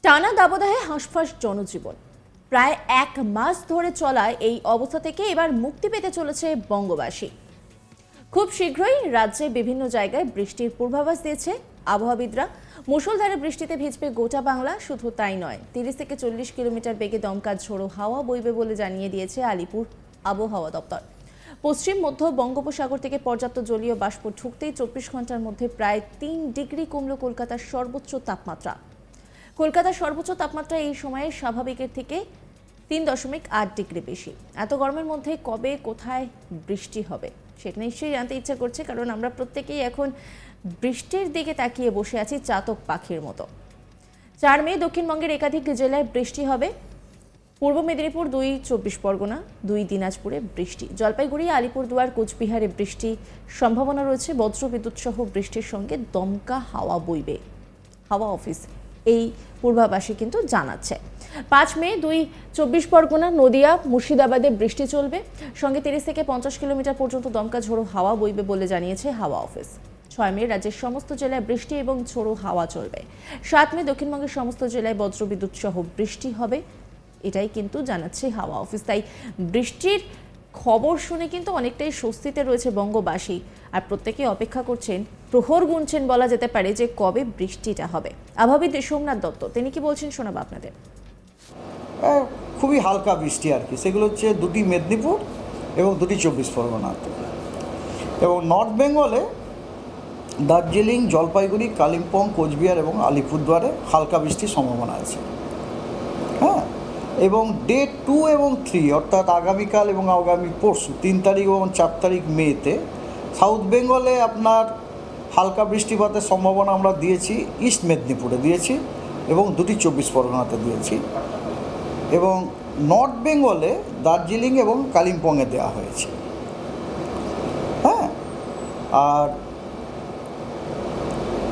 টানা দাবদাহে হাঁসফাঁস জনজীবন। প্রায় এক মাস ধরে চলা এই অবস্থা থেকে এবার মুক্তি পেতে চলেছে বঙ্গবাসী। খুব শীঘ্রই রাজ্যে বিভিন্ন জায়গায় বৃষ্টির পূর্বাভাস দিয়েছে আবহাওয়াবিদরা। মুষলধারে বৃষ্টিতে ভিজবে গোটা বাংলা। শুধু তাই নয়, 30 থেকে 40 কিলোমিটার বেগে দমকা ঝোড়ো হাওয়া বইবে বলে জানিয়ে দিয়েছে আলিপুর আবহাওয়া দপ্তর। পশ্চিম মধ্য বঙ্গোপসাগর থেকে পর্যাপ্ত জলীয় বাষ্প ঢুকতেই 24 ঘন্টার মধ্যে প্রায় 3 ডিগ্রি কমল কলকাতার সর্বোচ্চ তাপমাত্রা। কলকাতার সর্বোচ্চ তাপমাত্রা এই সময়ে স্বাভাবিকের থেকে 3.8 ডিগ্রি বেশি। এত গরমের মধ্যে কবে কোথায় বৃষ্টি হবে সেটা নিশ্চয়ই জানতে ইচ্ছা করছে, কারণ আমরা প্রত্যেকেই এখন বৃষ্টির দিকে তাকিয়ে বসে আছি চাতক পাখির মতো। 4 মে দক্ষিণবঙ্গের একাধিক জেলায় বৃষ্টি হবে। পূর্ব মেদিনীপুর, 2 24 পরগনা, 2 দিনাজপুরে বৃষ্টি। জলপাইগুড়ি, আলিপুরদুয়ার, কোচবিহারে বৃষ্টি সম্ভাবনা রয়েছে। বজ্রবিদ্যুৎ সহ বৃষ্টির সঙ্গে দমকা হাওয়া বইবে। হাওয়া অফিস এই পূর্বাভাসে কিন্তু জানাচ্ছে 5 মে 2 24 পরগনা, নদিয়া, মুর্শিদাবাদে বৃষ্টি চলবে। সঙ্গে 30 থেকে 50 কিলোমিটার পর্যন্ত দমকা ঝোড়ো হাওয়া বইবে বলে জানিয়েছে হাওয়া অফিস। 6 মে রাজ্যের সমস্ত জেলায় বৃষ্টি এবং ঝোড়ো হাওয়া চলবে। 7 মে দক্ষিণবঙ্গের সমস্ত জেলায় বজ্রবিদ্যুৎ সহ বৃষ্টি হবে, এটাই কিন্তু জানাচ্ছে হাওয়া অফিস। তাই বৃষ্টির খবর শুনে কিন্তু অনেকটাই স্বস্তিতে রয়েছে বঙ্গবাসী, আর প্রত্যেকে অপেক্ষা করছেন, প্রহর গুনছেন বলা যেতে পারে যে কবে বৃষ্টিটা হবে। আবহাওয়াবিদ সোমনাথ দত্ত তিনি কি বলছেন শোনাবো আপনাদের। খুবই হালকা বৃষ্টি আর কি, সেগুলো হচ্ছে 2টি মেদিনীপুর এবং 2টি 24 পরগনাতে, এবং নর্থ বেঙ্গলে দার্জিলিং, জলপাইগুড়ি, কালিম্পং, কোচবিহার এবং আলিপুরদুয়ারে হালকা বৃষ্টির সম্ভাবনা আছে। হ্যাঁ, এবং ডে 2 এবং 3 অর্থাৎ আগামীকাল এবং আগামী পরশু 3 তারিখ এবং 4 তারিখ মেতে সাউথ বেঙ্গলে আপনার হালকা বৃষ্টিপাতের সম্ভাবনা আমরা দিয়েছি। ইস্ট মেদিনীপুরে দিয়েছি এবং 2টি 24 পরগনাতে দিয়েছি, এবং নর্থ বেঙ্গলে দার্জিলিং এবং কালিম্পংয়ে দেওয়া হয়েছে। হ্যাঁ, আর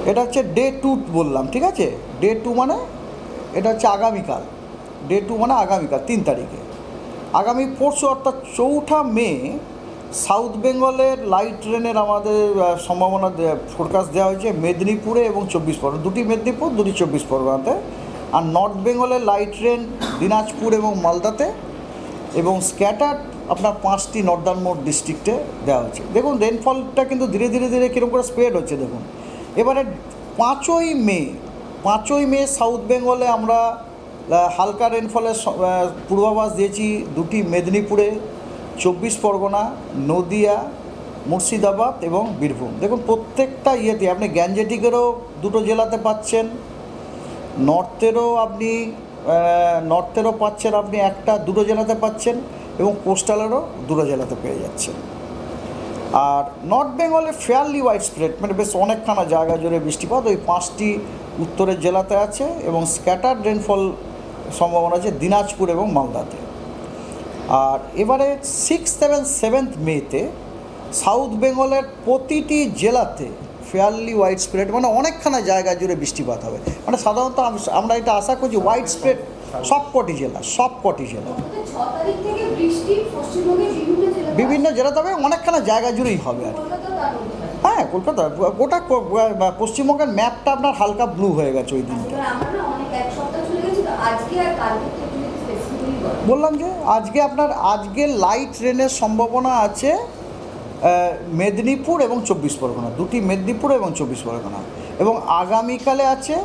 এটা হচ্ছে ডে 2 বললাম, ঠিক আছে। ডে 2 মানে এটা হচ্ছে আগামীকাল। ডে 2 মানে আগামীকাল 3 তারিখে। আগামী পরশু অর্থাৎ 4 মে সাউথ বেঙ্গলের লাইট রেনের আমাদের সম্ভাবনা ফোরকাস্ট দেওয়া হয়েছে মেদিনীপুরে এবং 24 পরগনা, 2টি মেদিনীপুর, 2টি 24 পরগনাতে। আর নর্থ বেঙ্গলের লাইট রেন দিনাজপুর এবং মালদাতে, এবং স্ক্যাটার আপনার 5টি নর্দার্ন মোড ডিস্ট্রিক্টে দেওয়া হয়েছে। দেখুন রেনফলটা কিন্তু ধীরে ধীরে ধীরে কীরকম করে স্প্রেড হচ্ছে দেখুন। এবারে 5ই মে সাউথ বেঙ্গলে আমরা হালকা রেনফলের পূর্বাভাস দিয়েছি 2টি মেদিনীপুরে, 24 পরগনা, নদিয়া, মুর্শিদাবাদ এবং বীরভূম। দেখুন প্রত্যেকটা ইয়েতে আপনি গ্যাঞ্জেটিকেরও 2টো জেলাতে পাচ্ছেন, নর্থেরও পাচ্ছেন আপনি 1-2 জেলাতে পাচ্ছেন, এবং কোস্টালেরও 2 জেলাতে পেয়ে যাচ্ছেন। আর নর্থ বেঙ্গলে ফেয়ারলি ওয়াইড স্প্রেড, মানে বেশ অনেকখানা জায়গা জুড়ে বৃষ্টিপাত ওই 5টি উত্তরের জেলাতে আছে, এবং স্ক্যাটার রেনফল সম্ভাবনা আছে দিনাজপুর এবং মালদাতে। আর এবারে 6th এবং 7th মেতে সাউথ বেঙ্গলের প্রতিটি জেলাতে ফেয়ারলি ওয়াইড স্প্রেড, মানে অনেকখানা জায়গা জুড়ে বৃষ্টিপাত হবে। মানে সাধারণত আমরা এটা আশা করছি ওয়াইড স্প্রেড সবকটি জেলা বিভিন্ন জেলাতে হবে, অনেকখানা জায়গা জুড়েই হবে আর কি। হ্যাঁ, কলকাতা গোটা পশ্চিমবঙ্গের ম্যাপটা আপনার হালকা ব্লু হয়ে গেছে ওই দিনটা। বললাম যে আজকে লাইট রেনের সম্ভাবনা আছে মেদিনীপুর এবং 24 পরগনা, 2টি মেদিনীপুর এবং 24 পরগনা, এবং আগামীকালে আছে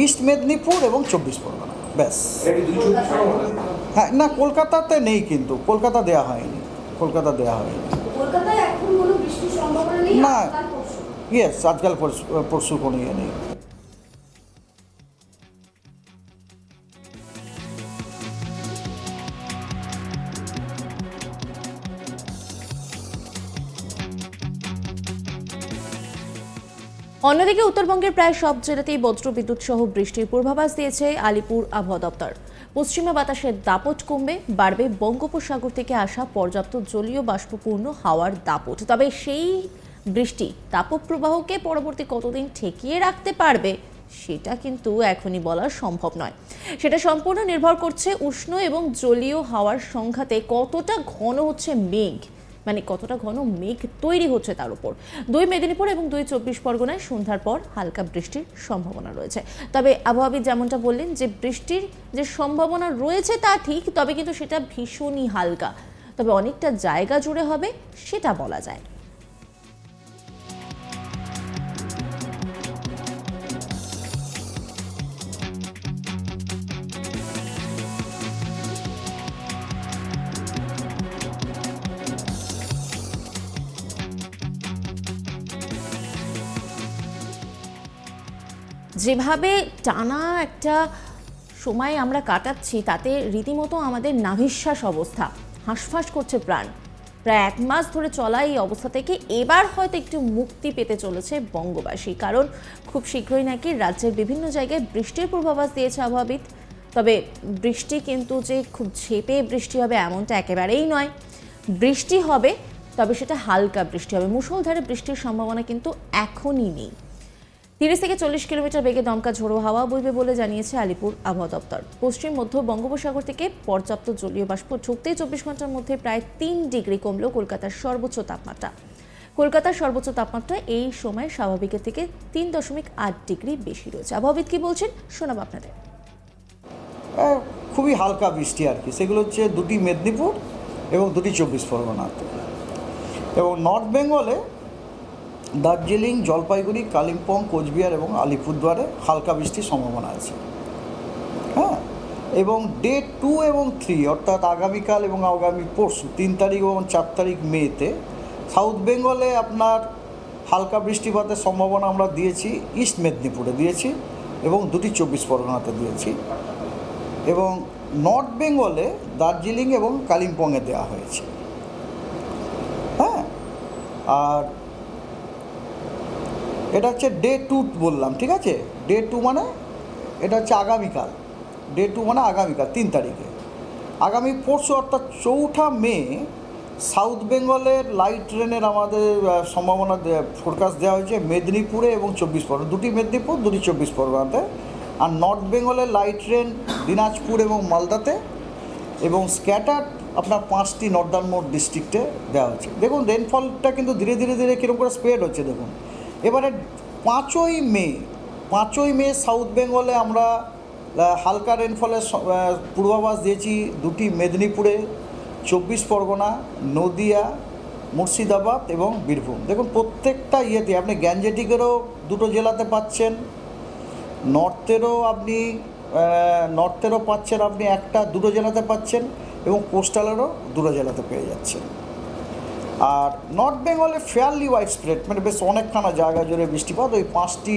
ইস্ট মেদিনীপুর এবং 24 পরগনা। ব্যাস। হ্যাঁ, না কলকাতাতে নেই, কিন্তু কলকাতা দেওয়া হয়নি। না, ইয়েস, আজকাল পরশু কোনো ইয়ে নেই। অন্যদিকে উত্তরবঙ্গের প্রায় সব জেলাতেই বজ্রবিদ্যুৎ সহ বৃষ্টির পূর্বাভাস দিয়েছে আলিপুর আবহাওয়া দপ্তর। পশ্চিমা বাতাসের দাপট কমবে, বাড়বে বঙ্গোপসাগর থেকে আসা পর্যাপ্ত জলীয় বাষ্পপূর্ণ হাওয়ার দাপট। তবে সেই বৃষ্টি তাপপ্রবাহকে পরবর্তী কতদিন ঠেকিয়ে রাখতে পারবে সেটা কিন্তু এখনই বলা সম্ভব নয়। সেটা সম্পূর্ণ নির্ভর করছে উষ্ণ এবং জলীয় হাওয়ার সংঘাতে কতটা ঘন হচ্ছে মেঘ মানে কতটা ঘন মেঘ তৈরি হচ্ছে তার উপর। 2 মেদিনীপুর এবং 2 চব্বিশ পরগনায় সন্ধ্যার পর হালকা বৃষ্টির সম্ভাবনা রয়েছে। তবে আবহাওয়াবিদ যেমনটা বললেন যে বৃষ্টির যে সম্ভাবনা রয়েছে তা ঠিক, তবে কিন্তু সেটা ভীষণই হালকা, তবে অনেকটা জায়গা জুড়ে হবে সেটা বলা যায়। যেভাবে টানা একটা সময় আমরা কাটাচ্ছি তাতে রীতিমতো আমাদের নাভিশ্বাস অবস্থা, হাঁসফাঁস করছে প্রাণ। প্রায় 1 মাস ধরে চলা এই অবস্থা থেকে এবার হয়তো একটু মুক্তি পেতে চলেছে বঙ্গবাসী, কারণ খুব শীঘ্রই নাকি রাজ্যের বিভিন্ন জায়গায় বৃষ্টির পূর্বাভাস দিয়েছে আবহাওয়াবিদ। তবে বৃষ্টি কিন্তু যে খুব ঝেঁপে বৃষ্টি হবে এমনটা একেবারেই নয়। বৃষ্টি হবে, তবে সেটা হালকা বৃষ্টি হবে, মুষলধারে বৃষ্টির সম্ভাবনা কিন্তু এখনই নেই। 30 থেকে 40 কিলোমিটার বেগে দমকা ঝোড়ো হাওয়া বইবে বলে জানিয়েছে আলিপুর আবহাওয়া দপ্তর। পশ্চিম মধ্য বঙ্গোপসাগর থেকে পর্যাপ্ত জলীয় বাষ্প ঢুকতেই 24 ঘন্টার মধ্যে প্রায় 3 ডিগ্রি কমলো কলকাতার সর্বোচ্চ তাপমাত্রা। কলকাতার সর্বোচ্চ তাপমাত্রা এই সময় স্বাভাবিকের থেকে 3.8 ডিগ্রি বেশি রয়েছে। আবহাওয়াবিদ কি বলছেন শোনাবো আপনাদের। খুবই হালকা বৃষ্টি আর কি, সেগুলো হচ্ছে 2টি মেদিনীপুর এবং 2টি 24 পরগনাতে। এবং নর্থ বেঙ্গলে দার্জিলিং, জলপাইগুড়ি, কালিম্পং, কোচবিহার এবং আলিপুরদুয়ারে হালকা বৃষ্টির সম্ভাবনা আছে। হ্যাঁ, এবং ডে 2 এবং 3 অর্থাৎ আগামীকাল এবং আগামী পরশু 3 তারিখ এবং 4 তারিখ মেতে সাউথ বেঙ্গলে আপনার হালকা বৃষ্টিপাতের সম্ভাবনা আমরা দিয়েছি, ইস্ট মেদিনীপুরে দিয়েছি এবং 2টি 24 পরগনাতে দিয়েছি। এবং নর্থ বেঙ্গলে দার্জিলিং এবং কালিম্পংয়ে দেওয়া হয়েছে। হ্যাঁ, আর এটা হচ্ছে ডে 2 বললাম, ঠিক আছে। ডে 2 মানে এটা হচ্ছে আগামীকাল, ডে 2 মানে আগামীকাল 3 তারিখে। আগামী পরশু অর্থাৎ 4 মে সাউথ বেঙ্গলের লাইট রেনের আমাদের সম্ভাবনা ফোরকাস্ট দেওয়া হয়েছে মেদিনীপুরে এবং 24 পরগনা, 2টি মেদিনীপুর 2টি 24 পরগনাতে। আর নর্থ বেঙ্গলের লাইট রেন দিনাজপুর এবং মালদাতে, এবং স্ক্যাটার্ড আপনার 5টি নর্দার্ন মোস্ট ডিস্ট্রিক্টে দেওয়া হচ্ছে। দেখুন রেনফলটা কিন্তু ধীরে ধীরে ধীরে কীরকম করে স্প্রেড হচ্ছে দেখুন। এবারে 5ই মে সাউথ বেঙ্গলে আমরা হালকা রেনফলের পূর্বাভাস দিয়েছি 2টি মেদিনীপুরে, 24 পরগনা, নদিয়া, মুর্শিদাবাদ এবং বীরভূম। দেখুন প্রত্যেকটা ইয়েতে আপনি গ্যাঞ্জেটিকেরও 2টো জেলাতে পাচ্ছেন, নর্থেরও পাচ্ছেন, আপনি 1-2 জেলাতে পাচ্ছেন, এবং কোস্টালেরও 2 জেলাতে পেয়ে যাচ্ছেন। আর নর্থ বেঙ্গলে ফেয়ারলি ওয়াইড স্প্রেড, মানে বেশ অনেকখানা জায়গা জুড়ে বৃষ্টিপাত ওই 5টি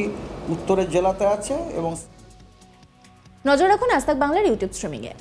উত্তরের জেলাতে আছে। এবং নজর রাখুন আজ তাক বাংলার ইউটিউব স্ট্রিমিংয়ে।